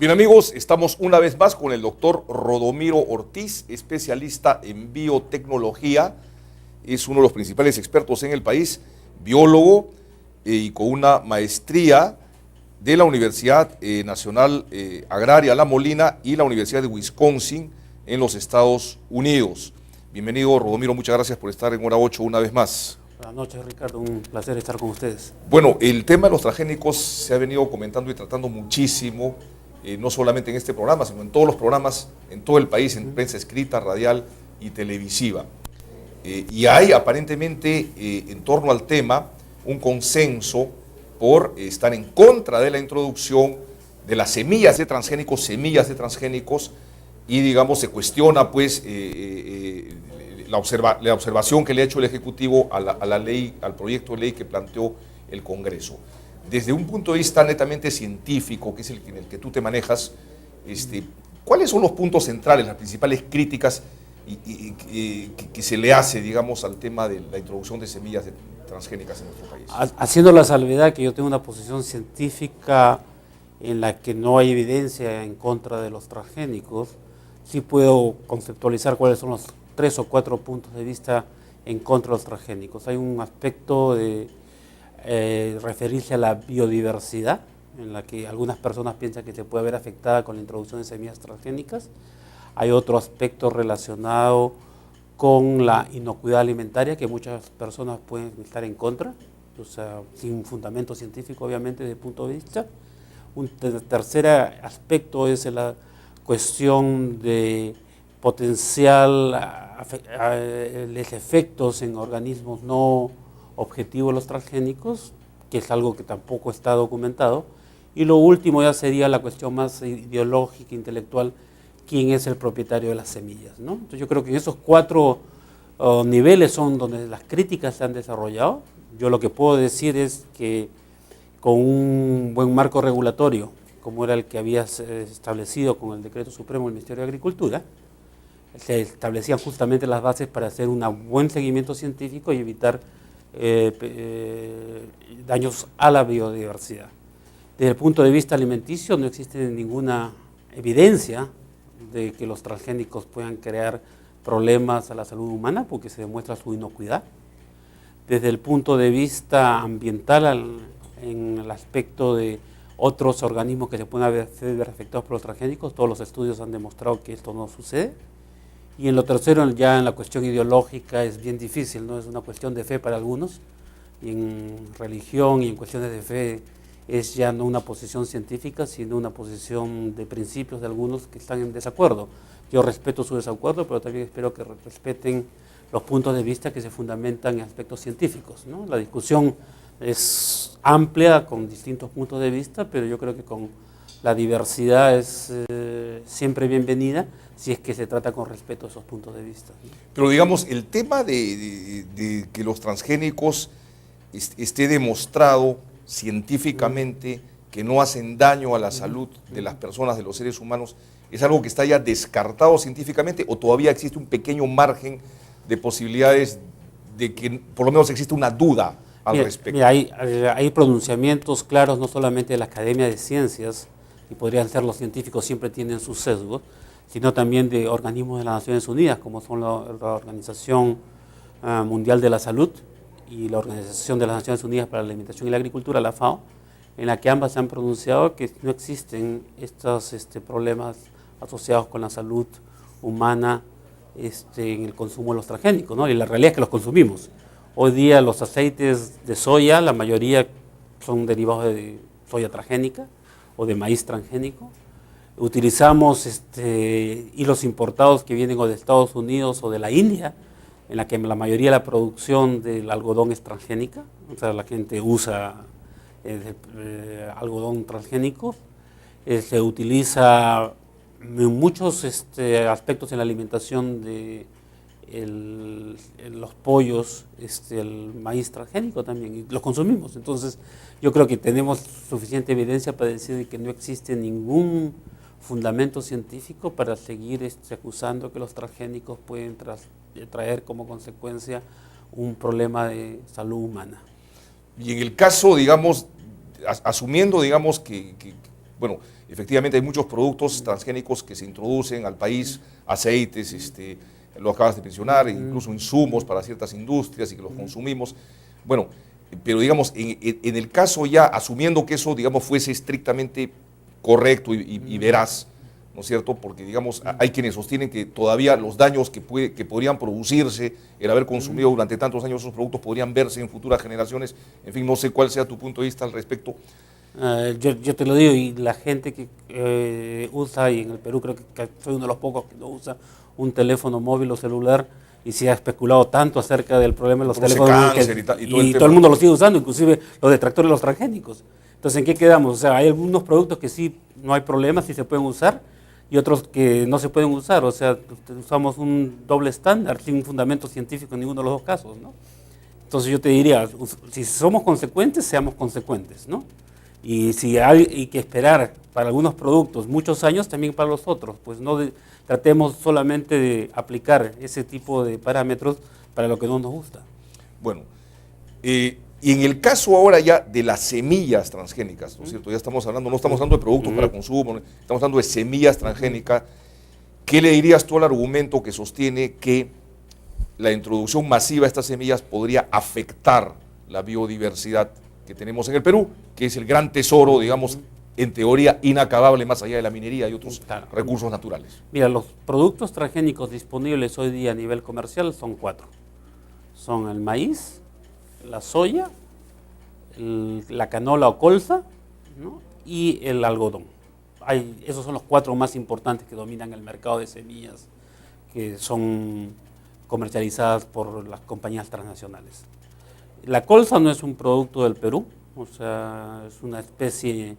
Bien amigos, estamos una vez más con el doctor Rodomiro Ortiz, especialista en biotecnología, es uno de los principales expertos en el país, biólogo y con una maestría de la Universidad Nacional Agraria La Molina y la Universidad de Wisconsin en los Estados Unidos. Bienvenido Rodomiro, muchas gracias por estar en Hora 8 una vez más. Buenas noches Ricardo, un placer estar con ustedes. Bueno, el tema de los transgénicos se ha venido comentando y tratando muchísimo, no solamente en este programa, sino en todos los programas, en todo el país, en prensa escrita, radial y televisiva. Y hay aparentemente en torno al tema un consenso por estar en contra de la introducción de las semillas de transgénicos, y digamos se cuestiona pues la observación que le ha hecho el Ejecutivo a la ley, al proyecto de ley que planteó el Congreso. Desde un punto de vista netamente científico, que es en el que tú te manejas, ¿cuáles son los puntos centrales, las principales críticas que se le hace, digamos, al tema de la introducción de semillas transgénicas en nuestro país? Haciendo la salvedad que yo tengo una posición científica en la que no hay evidencia en contra de los transgénicos, sí puedo conceptualizar cuáles son los 3 o 4 puntos de vista en contra de los transgénicos. Hay un aspecto de referirse a la biodiversidad, en la que algunas personas piensan que se puede ver afectada con la introducción de semillas transgénicas. Hay otro aspecto relacionado con la inocuidad alimentaria, que muchas personas pueden estar en contra, o sea, sin fundamento científico obviamente desde el punto de vista. Un tercer aspecto es la cuestión de potencial efectos en organismos no objetivos de los transgénicos, que es algo que tampoco está documentado. Y lo último ya sería la cuestión más ideológica, intelectual, quién es el propietario de las semillas, ¿no? Entonces yo creo que en esos 4 niveles son donde las críticas se han desarrollado. Yo lo que puedo decir es que con un buen marco regulatorio, como era el que había establecido con el Decreto Supremo del Ministerio de Agricultura, se establecían justamente las bases para hacer un buen seguimiento científico y evitar daños a la biodiversidad. Desde el punto de vista alimenticio no existe ninguna evidencia de que los transgénicos puedan crear problemas a la salud humana porque se demuestra su inocuidad. Desde el punto de vista ambiental, en el aspecto de otros organismos que se pueden ver afectados por los transgénicos, todos los estudios han demostrado que esto no sucede. Y en lo tercero, ya en la cuestión ideológica es bien difícil, ¿no? Es una cuestión de fe para algunos, y en religión y en cuestiones de fe es ya no una posición científica, sino una posición de principios de algunos que están en desacuerdo. Yo respeto su desacuerdo, pero también espero que respeten los puntos de vista que se fundamentan en aspectos científicos, ¿no? La discusión es amplia, con distintos puntos de vista, pero yo creo que con la diversidad es siempre bienvenida si es que se trata con respeto a esos puntos de vista, ¿no? Pero digamos, el tema de que los transgénicos esté demostrado científicamente que no hacen daño a la salud de las personas, de los seres humanos, ¿es algo que está ya descartado científicamente o todavía existe un pequeño margen de posibilidades de que por lo menos existe una duda al respecto? Mira, hay pronunciamientos claros no solamente de la Academia de Ciencias, y podrían ser los científicos, siempre tienen sus sesgos, sino también de organismos de las Naciones Unidas, como son la Organización Mundial de la Salud y la Organización de las Naciones Unidas para la Alimentación y la Agricultura, la FAO, en la que ambas se han pronunciado que no existen estos problemas asociados con la salud humana en el consumo de los transgénicos, ¿no? Y la realidad es que los consumimos. Hoy día los aceites de soya, la mayoría son derivados de soya transgénica o de maíz transgénico. Utilizamos hilos importados que vienen o de Estados Unidos o de la India, en la que la mayoría de la producción del algodón es transgénica, o sea, la gente usa algodón transgénico. Se utiliza en muchos aspectos en la alimentación de los pollos, el maíz transgénico también, y los consumimos. Entonces yo creo que tenemos suficiente evidencia para decir que no existe ningún fundamento científico para seguir acusando que los transgénicos pueden traer como consecuencia un problema de salud humana. Y en el caso, digamos, asumiendo, digamos, bueno, efectivamente hay muchos productos transgénicos que se introducen al país, aceites, lo acabas de mencionar, incluso insumos para ciertas industrias y que los consumimos. Bueno, pero digamos, en el caso ya, asumiendo que eso, digamos, fuese estrictamente correcto y veraz, ¿no es cierto? Porque, digamos, hay quienes sostienen que todavía los daños que podrían producirse el haber consumido durante tantos años esos productos podrían verse en futuras generaciones. En fin, no sé cuál sea tu punto de vista al respecto. Yo te lo digo, y la gente que usa, y en el Perú creo que soy uno de los pocos que no usa un teléfono móvil o celular, y se ha especulado tanto acerca del problema de los teléfonos y todo el mundo lo sigue usando, inclusive los detractores de los transgénicos. Entonces, ¿en qué quedamos? O sea, hay algunos productos que sí no hay problema, sí se pueden usar, y otros que no se pueden usar. O sea, usamos un doble estándar sin fundamento científico en ninguno de los dos casos, ¿no? Entonces yo te diría, si somos consecuentes, seamos consecuentes, ¿no? Y si hay que esperar para algunos productos muchos años, también para los otros, pues no tratemos solamente de aplicar ese tipo de parámetros para lo que no nos gusta. Bueno, y en el caso ahora ya de las semillas transgénicas, ¿no es cierto? Ya estamos hablando, no estamos hablando de productos para consumo, estamos hablando de semillas transgénicas. ¿Qué le dirías tú al argumento que sostiene que la introducción masiva de estas semillas podría afectar la biodiversidad que tenemos en el Perú, que es el gran tesoro, digamos, en teoría inacabable más allá de la minería y otros recursos naturales? Mira, los productos transgénicos disponibles hoy día a nivel comercial son 4. Son el maíz, la soya, la canola o colza, ¿no? Y el algodón. Esos son los 4 más importantes que dominan el mercado de semillas que son comercializadas por las compañías transnacionales. La colza no es un producto del Perú, o sea, es una especie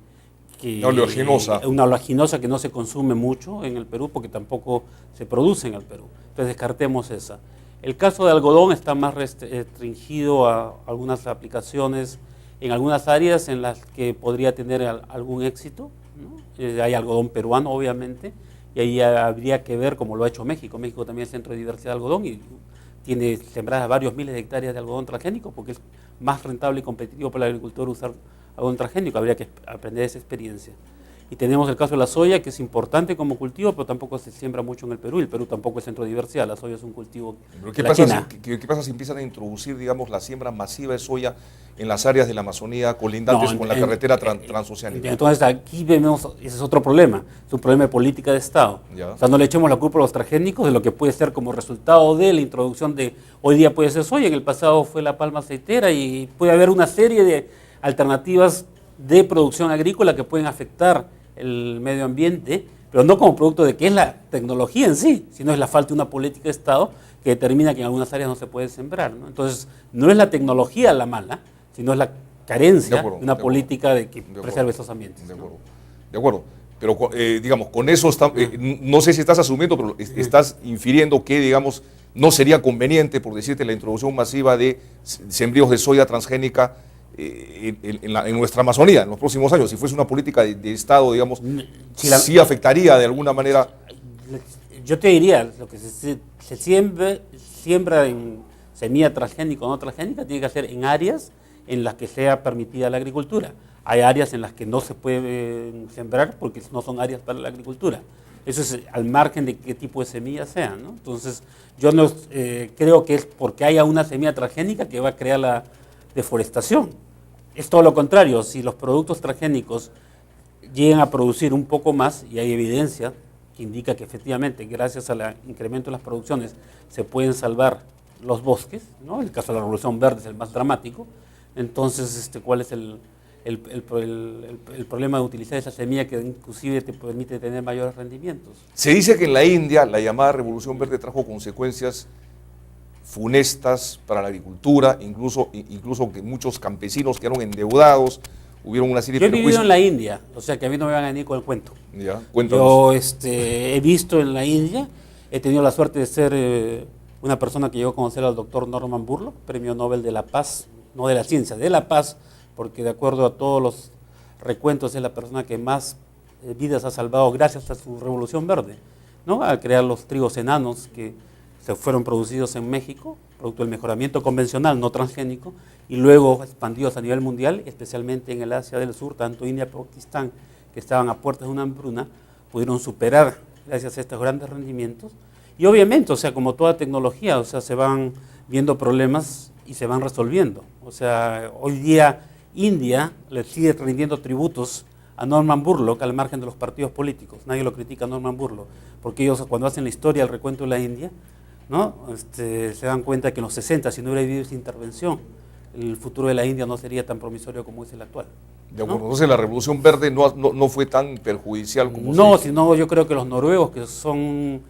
una oleaginosa que no se consume mucho en el Perú porque tampoco se produce en el Perú. Entonces descartemos esa. El caso de algodón está más restringido a algunas aplicaciones en algunas áreas en las que podría tener algún éxito, ¿no? Hay algodón peruano, obviamente, y ahí habría que ver cómo lo ha hecho México. México también es centro de diversidad de algodón y tiene sembradas varios miles de hectáreas de algodón transgénico porque es más rentable y competitivo para el agricultor usar algodón transgénico. Habría que aprender esa experiencia. Y tenemos el caso de la soya, que es importante como cultivo, pero tampoco se siembra mucho en el Perú. El Perú tampoco es centro de diversidad, la soya es un cultivo. ¿Pero qué pasa si empiezan a introducir, digamos, la siembra masiva de soya en las áreas de la Amazonía colindantes con la carretera transoceánica? Entonces aquí vemos, ese es otro problema, es un problema de política de Estado. Ya. O sea, no le echemos la culpa a los transgénicos de lo que puede ser como resultado de la introducción de, hoy día puede ser soya, en el pasado fue la palma aceitera, y puede haber una serie de alternativas de producción agrícola que pueden afectar el medio ambiente, pero no como producto de que es la tecnología en sí, sino es la falta de una política de Estado que determina que en algunas áreas no se puede sembrar, ¿no? Entonces, no es la tecnología la mala, sino es la carencia de una política de que preserve esos ambientes. De acuerdo. Pero, digamos, con eso, no sé si estás asumiendo, pero estás infiriendo que, digamos, no sería conveniente, por decirte, la introducción masiva de sembríos de soya transgénica en nuestra Amazonía en los próximos años. Si fuese una política de Estado, digamos, sí afectaría de alguna manera. Yo te diría, lo que se siembra en semilla transgénica o no transgénica tiene que ser en áreas en las que sea permitida la agricultura. Hay áreas en las que no se puede sembrar porque no son áreas para la agricultura. Eso es al margen de qué tipo de semilla sea, ¿no? Entonces, yo no creo que es porque haya una semilla transgénica que va a crear la deforestación. Es todo lo contrario. Si los productos transgénicos llegan a producir un poco más, y hay evidencia que indica que efectivamente gracias al incremento de las producciones se pueden salvar los bosques, ¿no? El caso de la Revolución Verde es el más dramático. Entonces, ¿cuál es el problema de utilizar esa semilla que inclusive te permite tener mayores rendimientos? Se dice que en la India la llamada Revolución Verde trajo consecuencias funestas para la agricultura, incluso que muchos campesinos quedaron endeudados, hubieron una serie de perjuicios. Yo he vivido en la India, o sea que a mí no me van a venir con el cuento. Ya, cuéntanos. Yo he visto en la India, he tenido la suerte de ser una persona que llegó a conocer al doctor Norman Borlaug, premio Nobel de la Paz, no de la ciencia, de la paz, porque de acuerdo a todos los recuentos es la persona que más vidas ha salvado gracias a su Revolución Verde, ¿no? A crear los trigos enanos que se fueron producidos en México, producto del mejoramiento convencional, no transgénico, y luego expandidos a nivel mundial, especialmente en el Asia del Sur, tanto India como Pakistán, que estaban a puertas de una hambruna, pudieron superar gracias a estos grandes rendimientos. Y obviamente, o sea, como toda tecnología, o sea, se van viendo problemas y se van resolviendo. O sea, hoy día India le sigue rindiendo tributos a Norman Borlaug al margen de los partidos políticos. Nadie lo critica a Norman Borlaug, porque ellos cuando hacen la historia, el recuento de la India, ¿no? Se dan cuenta que en los 60, si no hubiera habido esa intervención, el futuro de la India no sería tan promisorio como es el actual. De acuerdo, ¿no? Entonces la Revolución Verde no fue tan perjudicial como no, sino yo creo que los noruegos, que son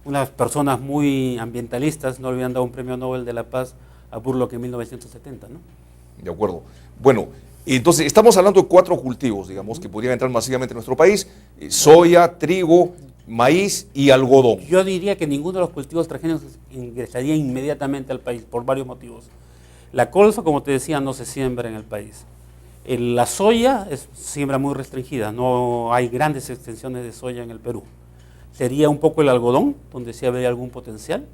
unas personas muy ambientalistas, no le habían dado un premio Nobel de la Paz a Borlaug en 1970, ¿no? De acuerdo. Bueno, entonces estamos hablando de 4 cultivos, digamos, que podrían entrar masivamente en nuestro país: soya, trigo, maíz y algodón. Yo diría que ninguno de los cultivos transgénicos ingresaría inmediatamente al país por varios motivos. La colza, como te decía, no se siembra en el país. La soya es siembra muy restringida, no hay grandes extensiones de soya en el Perú. Sería un poco el algodón, donde sí habría algún potencial,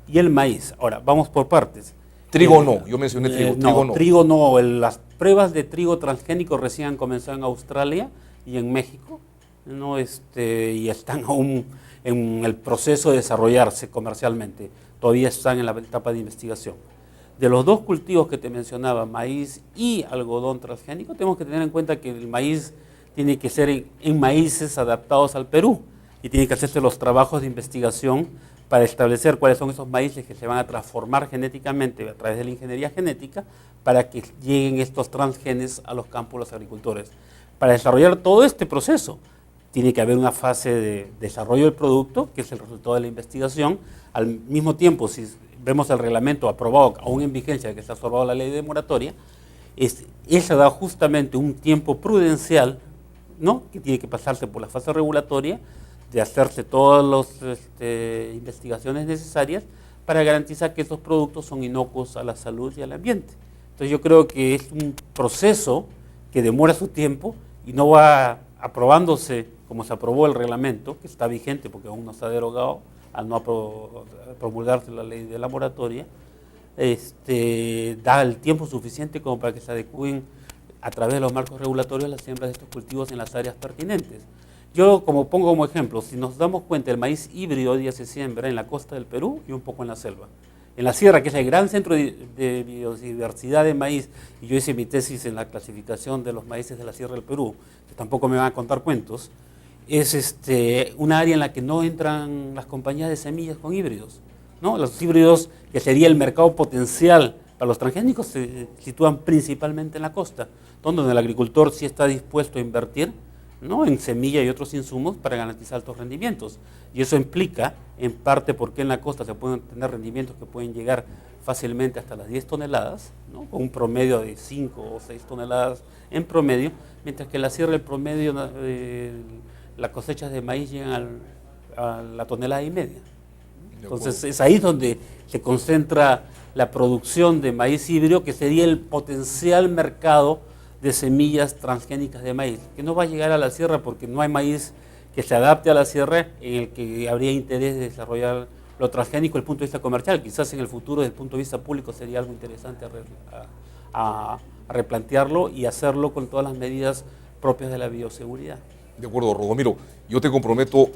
y el maíz. Ahora, vamos por partes. Trigo no, yo mencioné trigo, trigo no. Trigo no, las pruebas de trigo transgénico recién han comenzado en Australia y en México, ¿no? Y están aún en el proceso de desarrollarse comercialmente, todavía están en la etapa de investigación. De los 2 cultivos que te mencionaba, maíz y algodón transgénico, tenemos que tener en cuenta que el maíz tiene que ser en maíces adaptados al Perú y tiene que hacerse los trabajos de investigación para establecer cuáles son esos maíces que se van a transformar genéticamente a través de la ingeniería genética para que lleguen estos transgenes a los campos de los agricultores. Para desarrollar todo este proceso tiene que haber una fase de desarrollo del producto, que es el resultado de la investigación. Al mismo tiempo, si vemos el reglamento aprobado, aún en vigencia, que está aprobado la ley de moratoria, esa da justamente un tiempo prudencial, ¿no?, que tiene que pasarse por la fase regulatoria, de hacerse todas las investigaciones necesarias para garantizar que estos productos son inocuos a la salud y al ambiente. Entonces yo creo que es un proceso que demora su tiempo y no va aprobándose como se aprobó el reglamento, que está vigente porque aún no está derogado al no promulgarse la ley de la moratoria, da el tiempo suficiente como para que se adecúen a través de los marcos regulatorios las siembras de estos cultivos en las áreas pertinentes. Yo pongo como ejemplo, si nos damos cuenta, el maíz híbrido hoy día se siembra en la costa del Perú y un poco en la selva. En la sierra, que es el gran centro de biodiversidad de maíz, y yo hice mi tesis en la clasificación de los maíces de la sierra del Perú, que tampoco me van a contar cuentos, es una área en la que no entran las compañías de semillas con híbridos, ¿no? Los híbridos, que sería el mercado potencial para los transgénicos, se sitúan principalmente en la costa, donde el agricultor sí está dispuesto a invertir, ¿no?, en semilla y otros insumos para garantizar altos rendimientos. Y eso implica, en parte, porque en la costa se pueden tener rendimientos que pueden llegar fácilmente hasta las 10 toneladas, ¿no?, con un promedio de 5 o 6 toneladas en promedio, mientras que en la sierra el promedio, las cosechas de maíz llegan a la tonelada y media. Entonces es ahí donde se concentra la producción de maíz híbrido, que sería el potencial mercado de semillas transgénicas de maíz, que no va a llegar a la sierra porque no hay maíz que se adapte a la sierra en el que habría interés de desarrollar lo transgénico desde el punto de vista comercial. Quizás en el futuro, desde el punto de vista público, sería algo interesante a replantearlo y hacerlo con todas las medidas propias de la bioseguridad. De acuerdo, Rodomiro. Yo te comprometo,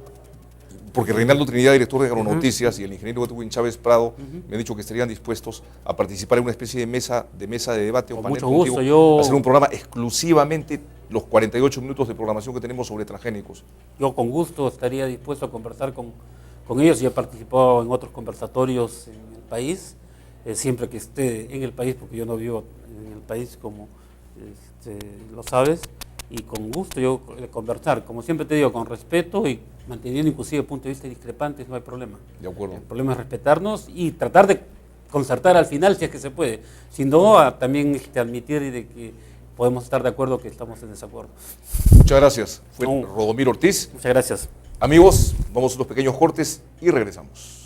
porque Reinaldo Trinidad, director de Agronoticias, y el ingeniero Edwin Chávez Prado me han dicho que estarían dispuestos a participar en una especie de mesa de debate o panel contigo, hacer un programa exclusivamente los 48 minutos de programación que tenemos sobre transgénicos. Yo con gusto estaría dispuesto a conversar con ellos. Yo he participado en otros conversatorios en el país, siempre que esté en el país, porque yo no vivo en el país, como lo sabes, y con gusto yo conversar, como siempre te digo, con respeto y manteniendo inclusive puntos de vista discrepantes, no hay problema. De acuerdo. El problema es respetarnos y tratar de concertar al final si es que se puede. Si no, también admitir de que podemos estar de acuerdo que estamos en desacuerdo. Muchas gracias. Fue Rodomiro Ortiz. Muchas gracias. Amigos, vamos a unos pequeños cortes y regresamos.